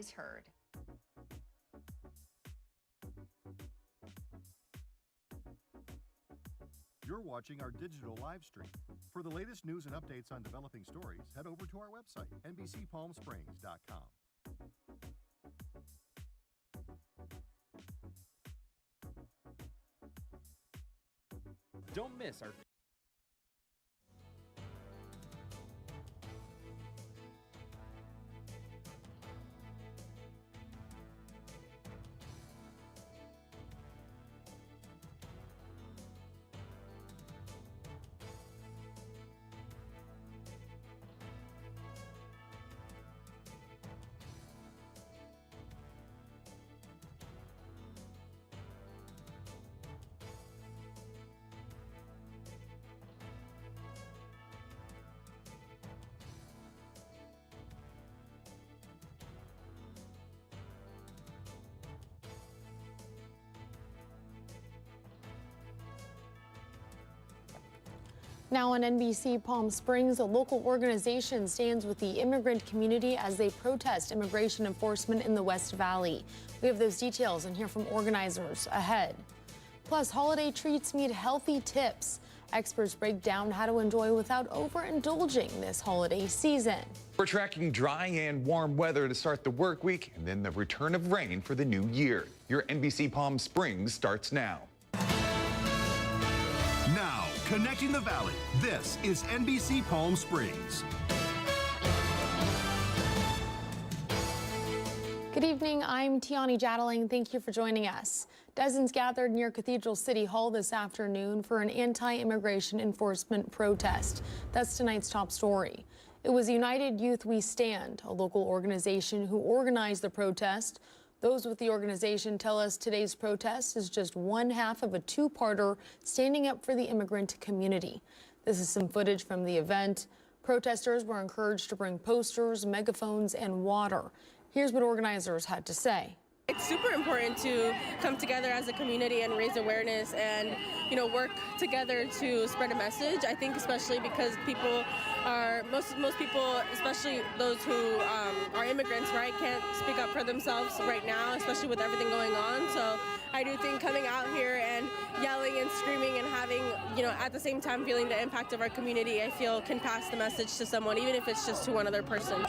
is heard. You're watching our digital live stream. For the latest news and updates on developing stories, head over to our website, NBCPalmSprings.com. Don't miss our Now on NBC Palm Springs, a local organization stands with the immigrant community as they protest immigration enforcement in the West Valley. We have those details and hear from organizers ahead. Plus, holiday treats meet healthy tips. Experts break down how to enjoy without overindulging this holiday season. We're tracking dry and warm weather to start the work week and then the return of rain for the new year. Your NBC Palm Springs starts now. Now, connecting the valley, this is NBC Palm Springs. Good evening, I'm Tiani Jadling. Thank you for joining us. Dozens gathered near Cathedral City Hall this afternoon for an anti-immigration enforcement protest. That's tonight's top story. It was United Youth We Stand, a local organization who organized the protest. Those with the organization tell us today's protest is just one half of a two-parter standing up for the immigrant community. This is some footage from the event. Protesters were encouraged to bring posters, megaphones, and water. Here's what organizers had to say. It's super important to come together as a community and raise awareness and, work together to spread a message. I think especially because people are, most people, especially those who are immigrants, right, can't speak up for themselves right now, especially with everything going on. So I do think coming out here and yelling and screaming and having, at the same time feeling the impact of our community, I feel can pass the message to someone, even if it's just to one other person.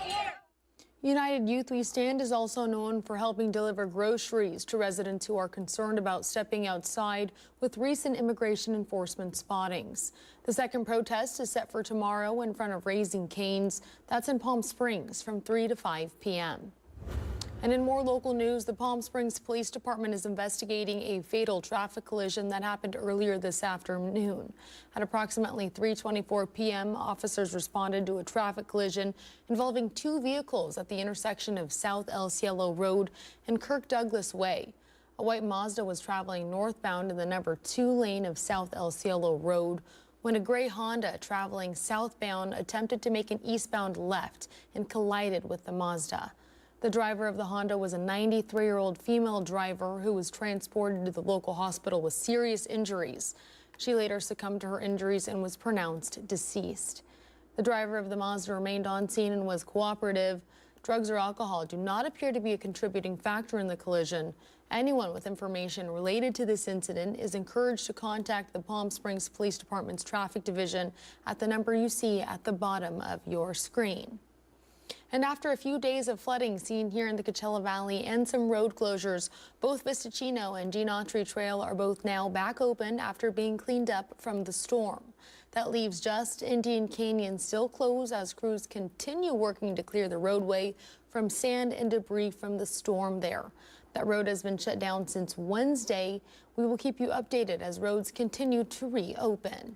United Youth We Stand is also known for helping deliver groceries to residents who are concerned about stepping outside with recent immigration enforcement spottings. The second protest is set for tomorrow in front of Raising Cane's. That's in Palm Springs from 3 to 5 p.m. And in more local news, the Palm Springs Police Department is investigating a fatal traffic collision that happened earlier this afternoon. At approximately 3:24 p.m., officers responded to a traffic collision involving two vehicles at the intersection of South El Cielo Road and Kirk Douglas Way. A white Mazda was traveling northbound in the number 2 lane of South El Cielo Road when a gray Honda traveling southbound attempted to make an eastbound left and collided with the Mazda. The driver of the Honda was a 93-year-old female driver who was transported to the local hospital with serious injuries. She later succumbed to her injuries and was pronounced deceased. The driver of the Mazda remained on scene and was cooperative. Drugs or alcohol do not appear to be a contributing factor in the collision. Anyone with information related to this incident is encouraged to contact the Palm Springs Police Department's traffic division at the number you see at the bottom of your screen. And after a few days of flooding seen here in the Coachella Valley and some road closures, both Vistachino and Gene Autry Trail are both now back open after being cleaned up from the storm. That leaves just Indian Canyon still closed as crews continue working to clear the roadway from sand and debris from the storm there. That road has been shut down since Wednesday. We will keep you updated as roads continue to reopen.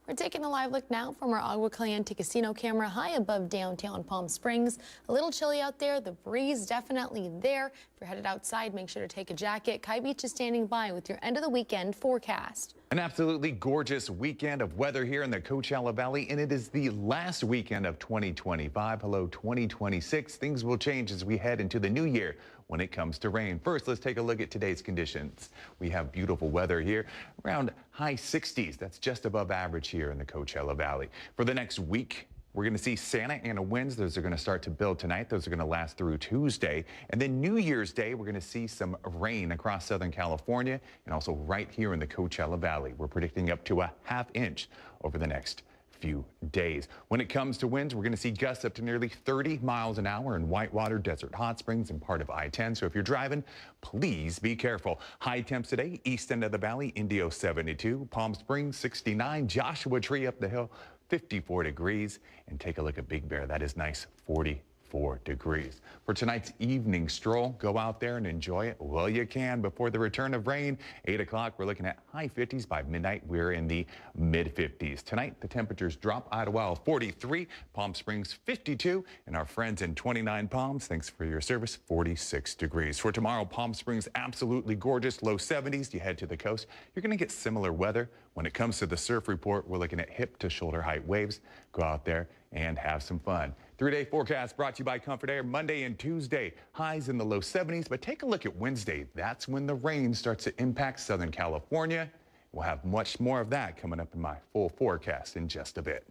We're taking a live look now from our Agua Caliente casino camera high above downtown Palm Springs. A little chilly out there. The breeze definitely there. If you're headed outside, make sure to take a jacket. Kai Beach is standing by with your end of the weekend forecast. An absolutely gorgeous weekend of weather here in the Coachella Valley, and it is the last weekend of 2025. Hello, 2026. Things will change as we head into the new year when it comes to rain. First, let's take a look at today's conditions. We have beautiful weather here, around high 60s. That's just above average here in the Coachella Valley. For the next week, We're going to see Santa Ana winds. Those are going to start to build tonight. Those are going to last through Tuesday. And then New Year's Day, we're going to see some rain across Southern California and also right here in the Coachella Valley. We're predicting up to a ½ inch over the next few days. When it comes to winds, we're going to see gusts up to nearly 30 miles an hour in Whitewater, Desert Hot Springs, and part of I-10. So if you're driving, please be careful. High temps today, east end of the valley, Indio 72, Palm Springs 69, Joshua Tree up the hill 54 degrees, and take a look at Big Bear. That is nice, 44 degrees. For tonight's evening stroll, go out there and enjoy it while you can before the return of rain. 8 o'clock, we're looking at high 50s. By midnight, we're in the mid 50s. Tonight, the temperatures drop. Idlewild 43, Palm Springs 52, and our friends in 29 Palms, thanks for your service, 46 degrees. For tomorrow, Palm Springs absolutely gorgeous, low 70s. You head to the coast, you're going to get similar weather. When it comes to the surf report, we're looking at hip to shoulder height waves. Go out there and have some fun. 3-day forecast brought to you by Comfort Air. Monday and Tuesday, highs in the low 70s. But take a look at Wednesday. That's when the rain starts to impact Southern California. We'll have much more of that coming up in my full forecast in just a bit.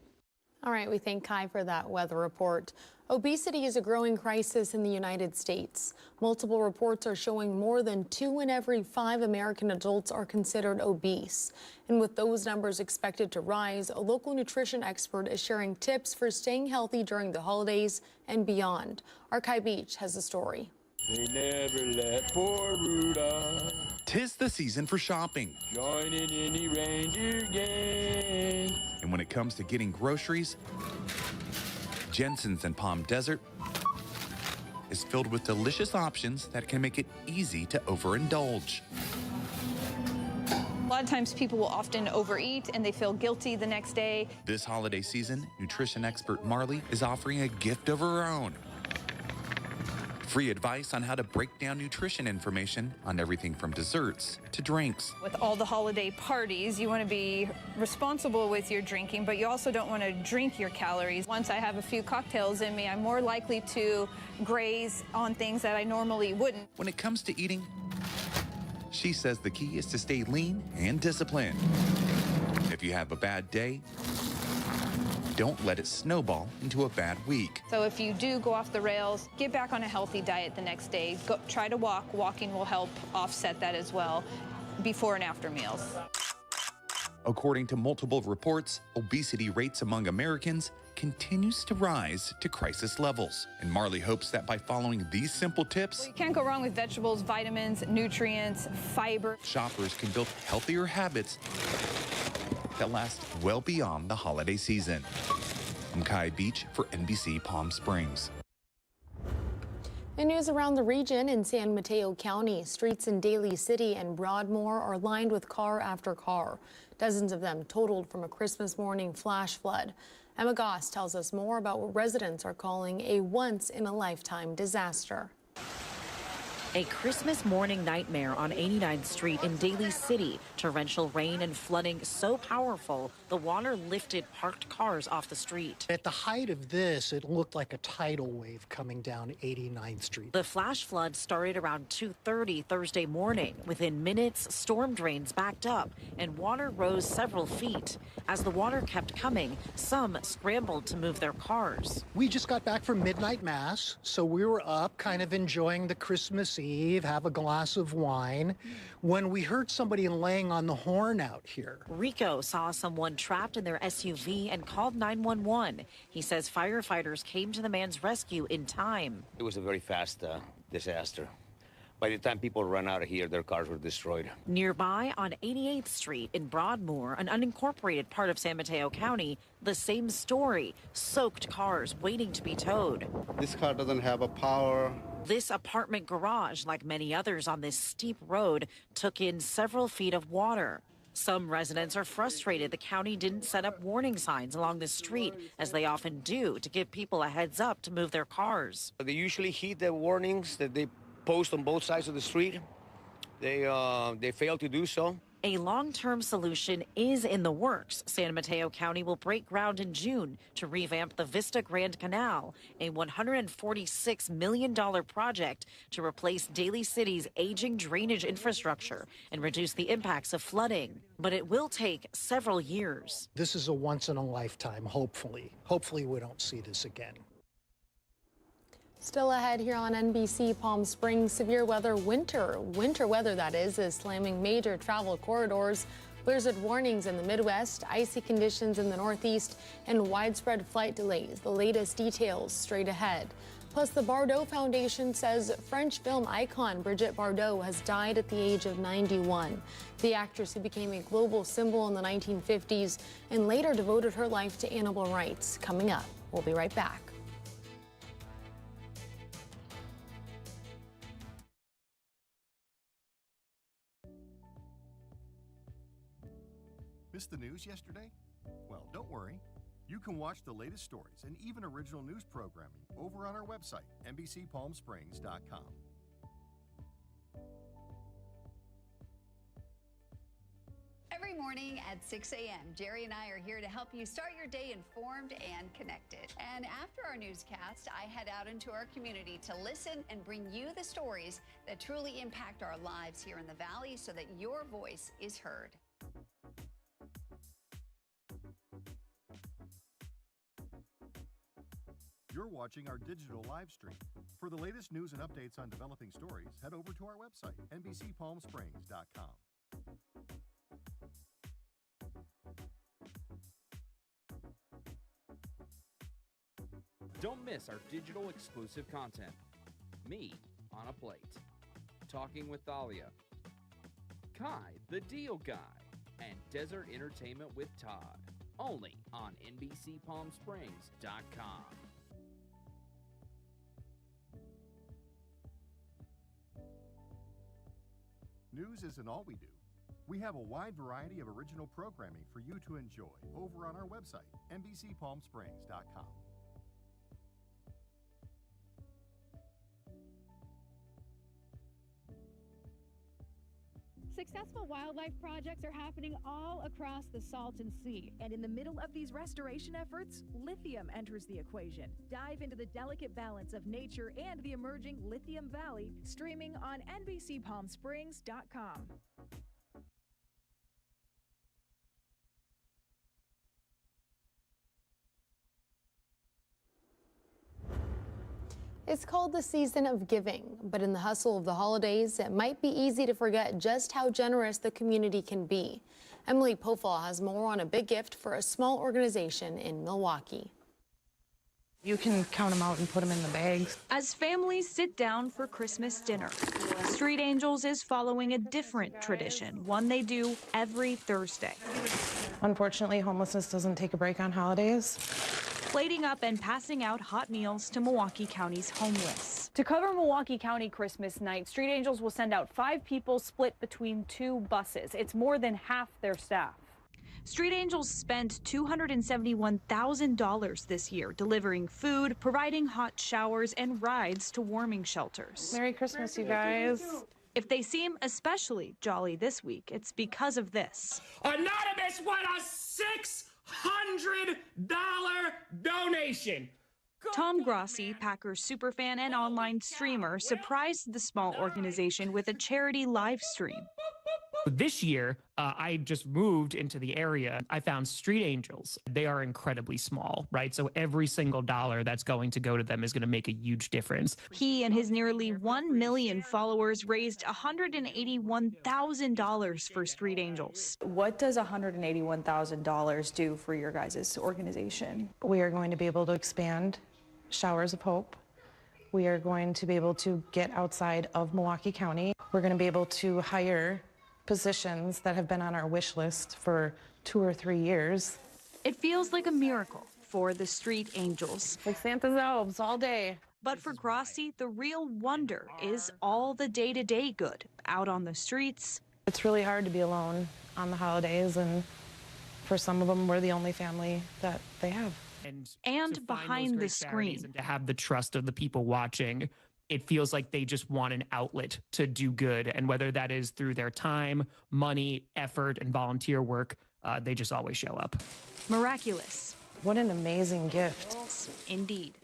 All right, we thank Kai for that weather report. Obesity is a growing crisis in the United States. Multiple reports are showing more than 2 in every 5 American adults are considered obese. And with those numbers expected to rise, a local nutrition expert is sharing tips for staying healthy during the holidays and beyond. Our Kai Beach has the story. They never let poor Rudolph. 'Tis the season for shopping. Join in any reindeer gang. And when it comes to getting groceries, Jensen's in Palm Desert is filled with delicious options that can make it easy to overindulge. A lot of times people will often overeat and they feel guilty the next day. This holiday season, nutrition expert Marley is offering a gift of her own. Free advice on how to break down nutrition information on everything from desserts to drinks. With all the holiday parties, you want to be responsible with your drinking, but you also don't want to drink your calories. Once I have a few cocktails in me, I'm more likely to graze on things that I normally wouldn't. When it comes to eating, she says the key is to stay lean and disciplined. If you have a bad day, don't let it snowball into a bad week. So if you do go off the rails, get back on a healthy diet the next day. Try to walk. Walking will help offset that as well before and after meals. According to multiple reports, obesity rates among Americans continues to rise to crisis levels. And Marley hopes that by following these simple tips, You can't go wrong with vegetables, vitamins, nutrients, fiber. shoppers can build healthier habits that last well beyond the holiday season. I'm Kai Beach for NBC Palm Springs. In news around the region, in San Mateo County, streets in Daly City and Broadmoor are lined with car after car. Dozens of them totaled from a Christmas morning flash flood. Emma Goss tells us more about what residents are calling a once-in-a-lifetime disaster. A Christmas morning nightmare on 89th Street in Daly City. Torrential rain and flooding so powerful, the water lifted parked cars off the street. At the height of this, it looked like a tidal wave coming down 89th Street. The flash flood started around 2:30 Thursday morning. Within minutes, storm drains backed up and water rose several feet. As the water kept coming, some scrambled to move their cars. We just got back from midnight mass, so we were up kind of enjoying the Christmas Eve, have a glass of wine, when we heard somebody laying on the horn out here. Rico saw someone trapped in their SUV and called 911. He says firefighters came to the man's rescue in time. It was a very fast disaster. By the time people ran out of here, their cars were destroyed. Nearby on 88th Street in Broadmoor, an unincorporated part of San Mateo County, the same story. Soaked cars waiting to be towed. This car doesn't have a power. This apartment garage, like many others on this steep road, took in several feet of water. Some residents are frustrated the county didn't set up warning signs along the street, as they often do, to give people a heads up to move their cars. They usually heed the warnings that they post on both sides of the street. They fail to do so. A long-term solution is in the works. San Mateo County will break ground in June to revamp the Vista Grand Canal, a $146 million project to replace Daly City's aging drainage infrastructure and reduce the impacts of flooding. But it will take several years. This is a once-in-a-lifetime, hopefully. Hopefully we don't see this again. Still ahead here on NBC Palm Springs, severe weather, winter weather that is slamming major travel corridors. Blizzard warnings in the Midwest, icy conditions in the Northeast, and widespread flight delays. The latest details straight ahead. Plus, the Bardot Foundation says French film icon Brigitte Bardot has died at the age of 91. The actress who became a global symbol in the 1950s and later devoted her life to animal rights. Coming up, we'll be right back. Missed the news yesterday? Well, don't worry. You can watch the latest stories and even original news programming over on our website, NBCPalmSprings.com. Every morning at 6 a.m., Jerry and I are here to help you start your day informed and connected. And after our newscast, I head out into our community to listen and bring you the stories that truly impact our lives here in the Valley so that your voice is heard. You're watching our digital live stream. For the latest news and updates on developing stories, head over to our website, NBCPalmSprings.com. Don't miss our digital exclusive content. Me on a Plate. Talking with Thalia. Kai, the Deal Guy. And Desert Entertainment with Todd. Only on NBCPalmSprings.com. News isn't all we do. We have a wide variety of original programming for you to enjoy over on our website, NBCPalmSprings.com. Successful wildlife projects are happening all across the Salton Sea. And in the middle of these restoration efforts, lithium enters the equation. Dive into the delicate balance of nature and the emerging Lithium Valley, streaming on NBCPalmSprings.com. It's called the season of giving, but in the hustle of the holidays, it might be easy to forget just how generous the community can be. Emily Pofall has more on a big gift for a small organization in Milwaukee. You can count them out and put them in the bags. As families sit down for Christmas dinner, Street Angels is following a different tradition, one they do every Thursday. Unfortunately, homelessness doesn't take a break on holidays. Plating up and passing out hot meals to Milwaukee County's homeless. To cover Milwaukee County Christmas night, Street Angels will send out 5 people split between 2 buses. It's more than half their staff. Street Angels spent $271,000 this year delivering food, providing hot showers, and rides to warming shelters. Merry Christmas, you guys. If they seem especially jolly this week, it's because of this. Anonymous won a $600 donation. Tom Grossi, Packers superfan and online streamer, surprised the small organization with a charity live stream. This year, I just moved into the area. I found Street Angels. They are incredibly small, right? So every single dollar that's going to go to them is going to make a huge difference. He and his nearly 1 million followers raised $181,000 for Street Angels. What does $181,000 do for your guys' organization? We are going to be able to expand Showers of Hope. We are going to be able to get outside of Milwaukee County. We're going to be able to hire positions that have been on our wish list for 2 or 3 years. It feels like a miracle for the Street Angels. Like Santa's elves all day. But for Grossi, the real wonder is all the day-to-day good out on the streets. It's really hard to be alone on the holidays, and for some of them, we're the only family that they have. And behind the screen. And to have the trust of the people watching it feels like they just want an outlet to do good. And whether that is through their time, money, effort, and volunteer work, they just always show up. Miraculous. What an amazing gift. Indeed.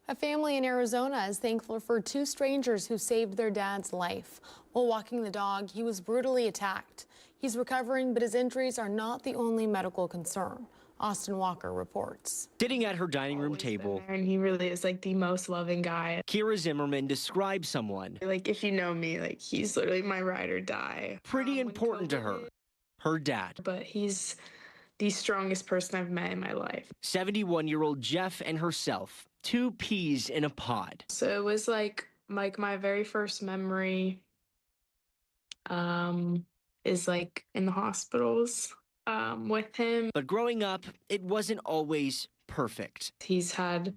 A family in Arizona is thankful for two strangers who saved their dad's life. While walking the dog, he was brutally attacked. He's recovering, but his injuries are not the only medical concern. Austin Walker reports. Sitting at her dining room table, And he really is like the most loving guy. Kira Zimmerman describes someone Like, if you know me, like, he's literally my ride or die. pretty important to her, her dad. But he's the strongest person I've met in my life. 71-year-old Jeff and herself, two peas in a pod. So it was like my very first memory is like in the hospitals with him. But growing up, it wasn't always perfect. He's had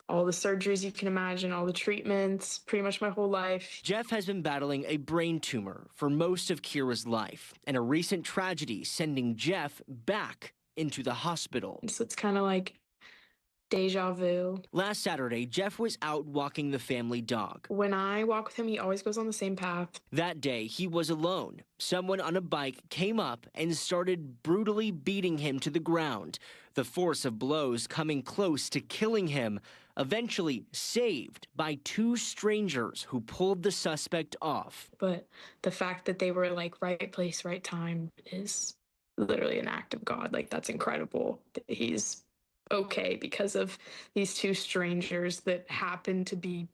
all the surgeries you can imagine, all the treatments, pretty much my whole life. Jeff has been battling a brain tumor for most of Kira's life, and a recent tragedy sending Jeff back into the hospital. So it's kind of like deja vu. Last Saturday, Jeff was out walking the family dog. When I walk with him, he always goes on the same path. That day, he was alone. Someone on a bike came up and started brutally beating him to the ground. The force of blows coming close to killing him, eventually saved by two strangers who pulled the suspect off. But the fact that they were like right place, right time is literally an act of God. Like, that's incredible. He's okay because of these two strangers that happened to be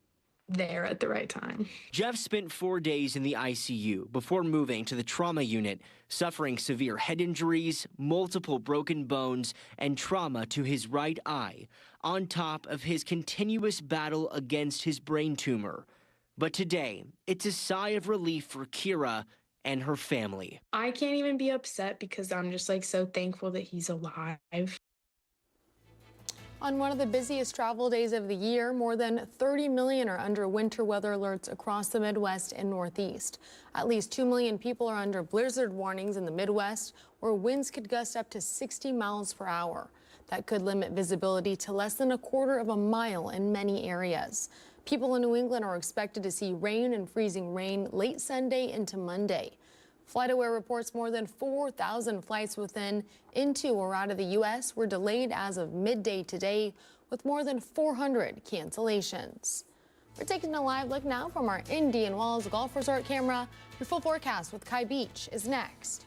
there at the right time. Jeff spent 4 days in the ICU before moving to the trauma unit, suffering severe head injuries, multiple broken bones, and trauma to his right eye, on top of his continuous battle against his brain tumor. But today, it's a sigh of relief for Kira and her family. I can't even be upset because I'm just like so thankful that he's alive. On one of the busiest travel days of the year, more than 30 million are under winter weather alerts across the Midwest and Northeast. At least 2 million people are under blizzard warnings in the Midwest, where winds could gust up to 60 miles per hour. That could limit visibility to less than a quarter of a mile in many areas. People in New England are expected to see rain and freezing rain late Sunday into Monday. FlightAware reports more than 4,000 flights within, into, or out of the U.S. were delayed as of midday today, with more than 400 cancellations. We're taking a live look now from our Indian Wells Golf Resort camera. Your full forecast with Kai Beach is next.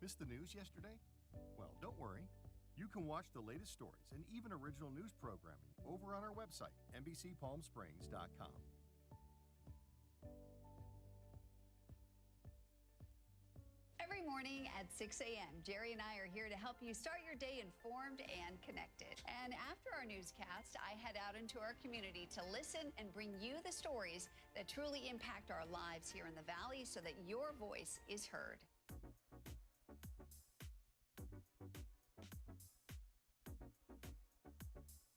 Missed the news yesterday? Well, don't worry. You can watch the latest stories and even original news programming over on our website, NBCPalmSprings.com. Every morning at 6 a.m., Jerry and I are here to help you start your day informed and connected. And after our newscast, I head out into our community to listen and bring you the stories that truly impact our lives here in the Valley so that your voice is heard.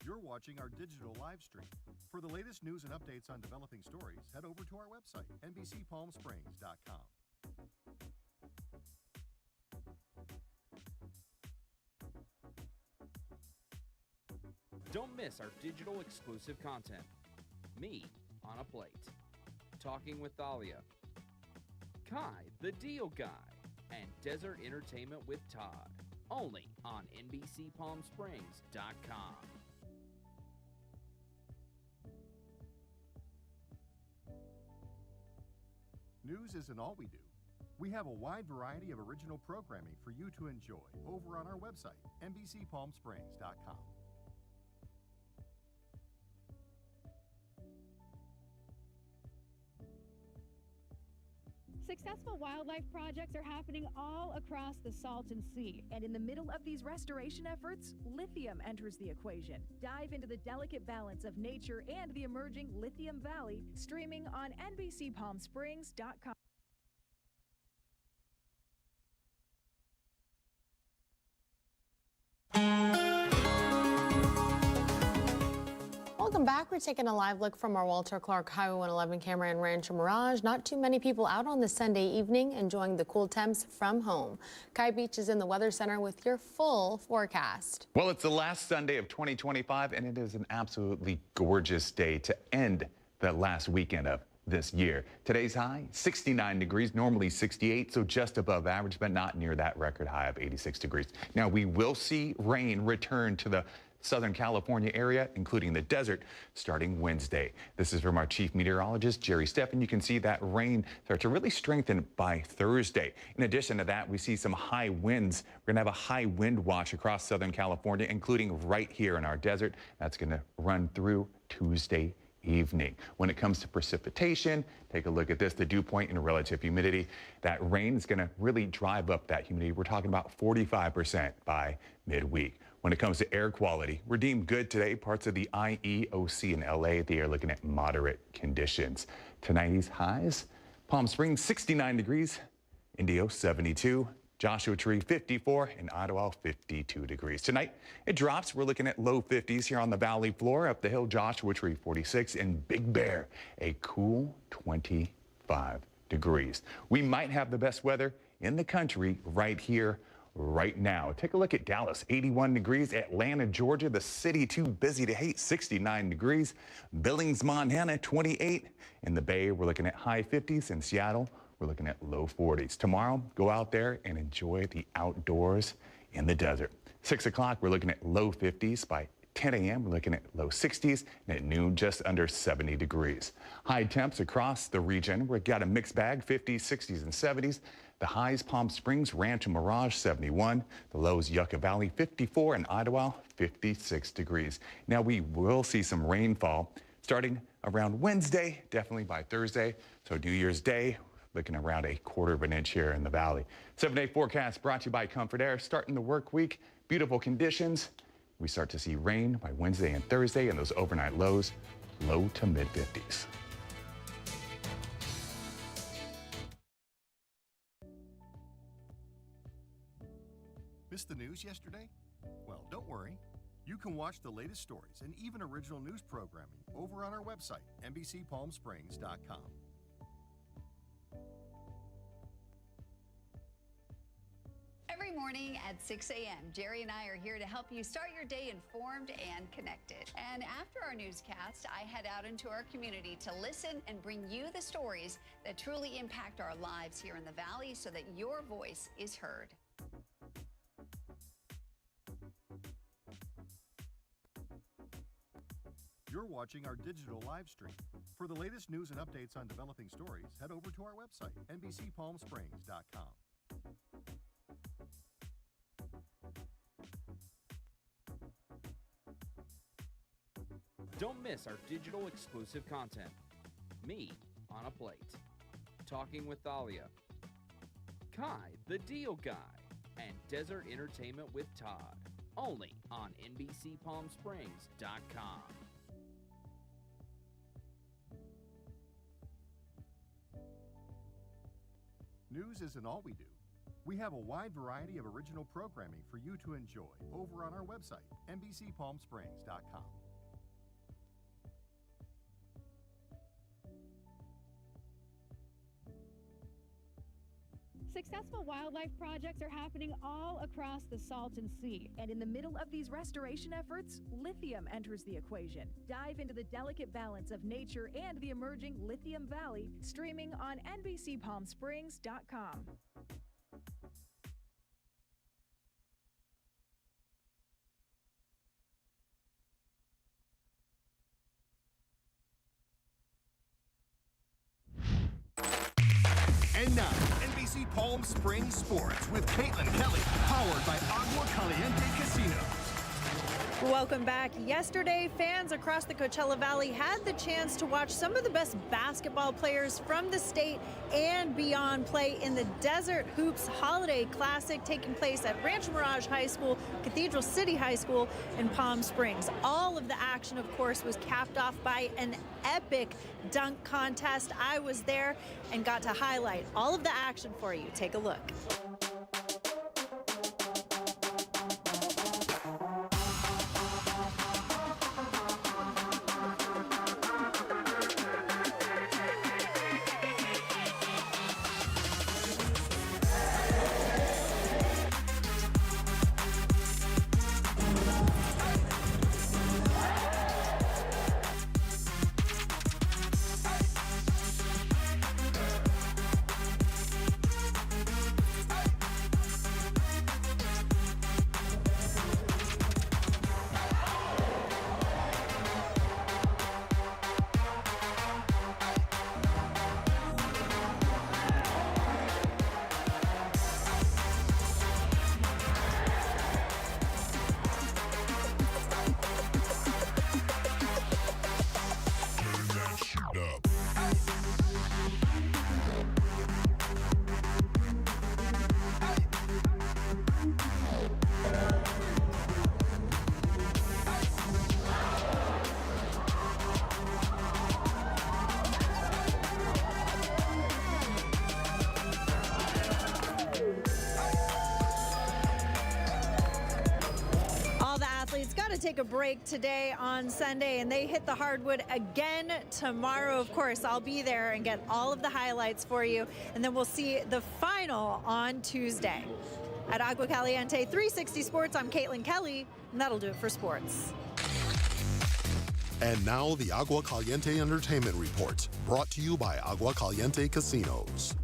You're watching our digital live stream. For the latest news and updates on developing stories, head over to our website, NBCPalmSprings.com. Don't miss our digital exclusive content. Me on a Plate, Talking with Thalia, Kai the Deal Guy, and Desert Entertainment with Todd. Only on NBCPalmSprings.com. News isn't all we do. We have a wide variety of original programming for you to enjoy over on our website, NBCPalmSprings.com. Successful wildlife projects are happening all across the Salton Sea. And in the middle of these restoration efforts, lithium enters the equation. Dive into the delicate balance of nature and the emerging Lithium Valley, streaming on NBCPalmSprings.com. Well, Welcome back. We're taking a live look from our Walter Clark Highway 111 camera in Rancho Mirage. Not too many people out on this Sunday evening enjoying the cool temps from home. Kai Beach is in the Weather Center with your full forecast. Well, it's the last Sunday of 2025, and it is an absolutely gorgeous day to end the last weekend of this year. Today's high, 69 degrees, normally 68, so just above average, but not near that record high of 86 degrees. Now, we will see rain return to the Southern California area, including the desert, starting Wednesday. This is from our chief meteorologist, Jerry Steffen. You can see that rain start to really strengthen by Thursday. In addition to that, we see some high winds. We're going to have a high wind watch across Southern California, including right here in our desert. That's going to run through Tuesday evening. When it comes to precipitation, take a look at this, the dew point and relative humidity. That rain is going to really drive up that humidity. We're talking about 45% by midweek. When it comes to air quality, we're deemed good today. Parts of the IEOC in LA, they are looking at moderate conditions. Tonight's highs, Palm Springs 69 degrees, Indio 72, Joshua Tree 54, and Ottawa 52 degrees. Tonight, it drops. We're looking at low 50s here on the valley floor. Up the hill, Joshua Tree 46, and Big Bear, a cool 25 degrees. We might have the best weather in the country right here, right now. Take a look at Dallas, 81 degrees. Atlanta, Georgia, the city too busy to hate, 69 degrees. Billings, Montana, 28. In the Bay, we're looking at high 50s. In Seattle, we're looking at low 40s. Tomorrow, go out there and enjoy the outdoors in the desert. 6 o'clock, we're looking at low 50s. By 10 a.m., we're looking at low 60s, and at noon, just under 70 degrees. High temps across the region. We've got a mixed bag, 50s, 60s, and 70s. The highs, Palm Springs, Rancho Mirage, 71. The lows, Yucca Valley, 54, and Ottawa, 56 degrees. Now, we will see some rainfall starting around Wednesday, definitely by Thursday. So New Year's Day, looking around a quarter of an inch here in the valley. 7-day forecast brought to you by Comfort Air. Starting the work week, beautiful conditions. We start to see rain by Wednesday and Thursday, and those overnight lows, low to mid 50s. Missed the news yesterday? Well, don't worry. You can watch the latest stories and even original news programming over on our website, NBCPalmSprings.com. Every morning at 6 a.m., Jerry and I are here to help you start your day informed and connected. And after our newscast, I head out into our community to listen and bring you the stories that truly impact our lives here in the Valley so that your voice is heard. You're watching our digital live stream. For the latest news and updates on developing stories, head over to our website, NBCPalmSprings.com. Don't miss our digital exclusive content. Me on a Plate, Talking with Thalia, Kai the Deal Guy, and Desert Entertainment with Todd. Only on NBCPalmSprings.com. News isn't all we do. We have a wide variety of original programming for you to enjoy over on our website, NBCPalmSprings.com. Successful wildlife projects are happening all across the Salton Sea. And in the middle of these restoration efforts, lithium enters the equation. Dive into the delicate balance of nature and the emerging Lithium Valley, streaming on NBCPalmSprings.com. And now, NBC Palm Springs Sports with Caitlin Kelly, powered by Agua Caliente Casino. Welcome back. Yesterday, fans across the Coachella Valley had the chance to watch some of the best basketball players from the state and beyond play in the Desert Hoops Holiday Classic taking place at Rancho Mirage High School, Cathedral City High School, in Palm Springs. All of the action, of course, was capped off by an epic dunk contest. I was there and got to highlight all of the action for you. Take a look. take a break today on Sunday, and they hit the hardwood again tomorrow. Of course, I'll be there and get all of the highlights for you, and then we'll see the final on Tuesday. At Agua Caliente 360 Sports, I'm Caitlin Kelly, and that'll do it for sports. And now the Agua Caliente Entertainment Report, brought to you by Agua Caliente Casinos.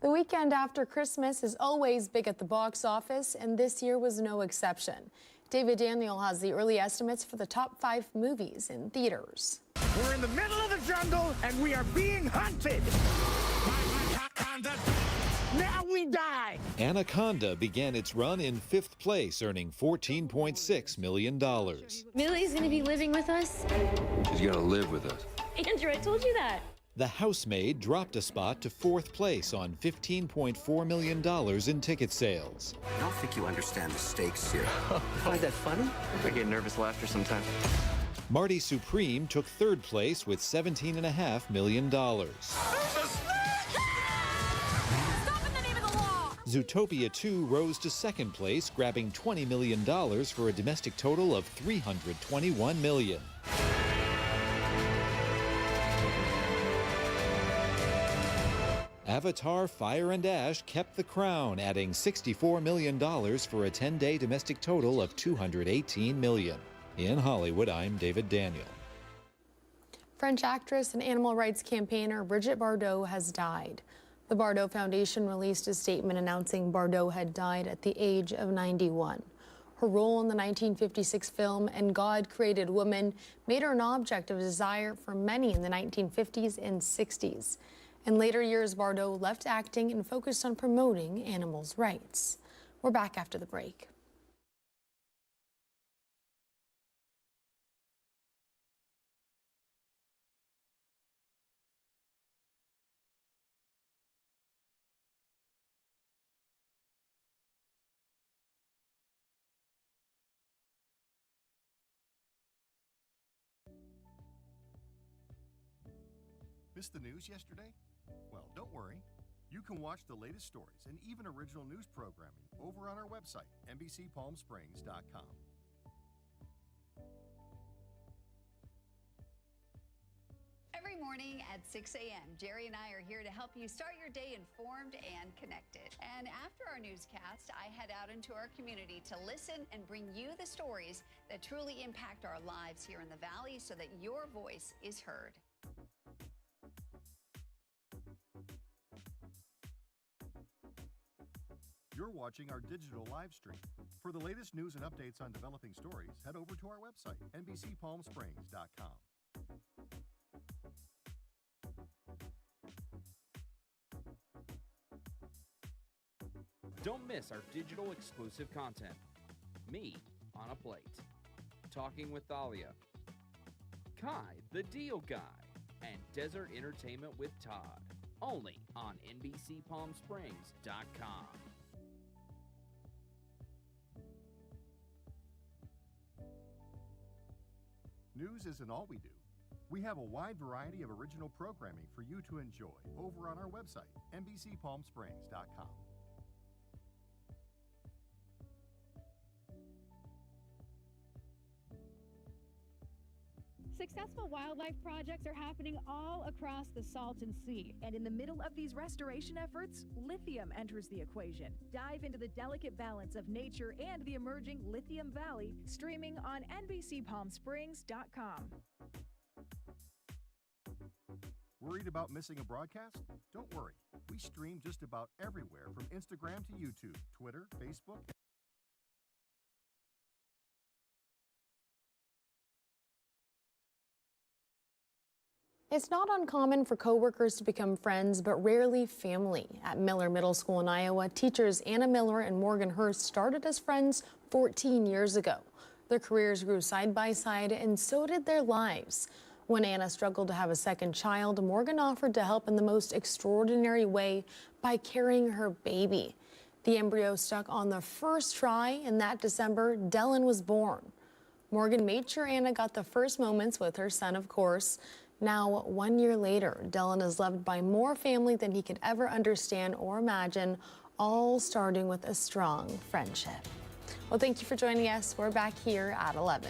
The weekend after Christmas is always big at the box office, and this year was no exception. David Daniel has the early estimates for the top 5 movies in theaters. We're in the middle of the jungle, and we are being hunted. Now we die. Anaconda began its run in 5th place, earning $14.6 million. Millie's going to be living with us. She's going to live with us. Andrew, I told you that. The Housemaid dropped a spot to 4th place on $15.4 million in ticket sales. I don't think you understand the stakes here. Find that funny? I get nervous laughter sometimes. Marty Supreme took 3rd place with $17.5 million. Zootopia 2 rose to 2nd place, grabbing $20 million for a domestic total of $321 million. Avatar: Fire and Ash kept the crown, adding $64 million for a 10-day domestic total of $218 million. In Hollywood, I'm David Daniel. French actress and animal rights campaigner Brigitte Bardot has died. The Bardot Foundation released a statement announcing Bardot had died at the age of 91. Her role in the 1956 film And God Created Woman made her an object of desire for many in the 1950s and 60s. In later years, Bardot left acting and focused on promoting animals' rights. We're back after the break. Missed the news yesterday? Well, don't worry. You can watch the latest stories and even original news programming over on our website, NBCPalmSprings.com. Every morning at 6 a.m., Jerry and I are here to help you start your day informed and connected. And after our newscast, I head out into our community to listen and bring you the stories that truly impact our lives here in the Valley so that your voice is heard. You're watching our digital live stream. For the latest news and updates on developing stories, head over to our website, NBCPalmSprings.com. Don't miss our digital exclusive content. Me on a Plate, Talking with Thalia, Kai the Deal Guy, and Desert Entertainment with Todd. Only on NBCPalmSprings.com. News isn't all we do. We have a wide variety of original programming for you to enjoy over on our website, NBCPalmSprings.com. Successful wildlife projects are happening all across the Salton Sea. And in the middle of these restoration efforts, lithium enters the equation. Dive into the delicate balance of nature and the emerging Lithium Valley, streaming on NBCPalmSprings.com. Worried about missing a broadcast? Don't worry. We stream just about everywhere from Instagram to YouTube, Twitter, Facebook. It's not uncommon for coworkers to become friends, but rarely family. At Miller Middle School in Iowa, teachers Anna Miller and Morgan Hurst started as friends 14 years ago. Their careers grew side by side, and so did their lives. When Anna struggled to have a second child, Morgan offered to help in the most extraordinary way by carrying her baby. The embryo stuck on the first try, and that December, Dylan was born. Morgan made sure Anna got the first moments with her son, of course. Now, 1 year later, Dylan is loved by more family than he could ever understand or imagine, all starting with a strong friendship. Well, thank you for joining us. We're back here at 11.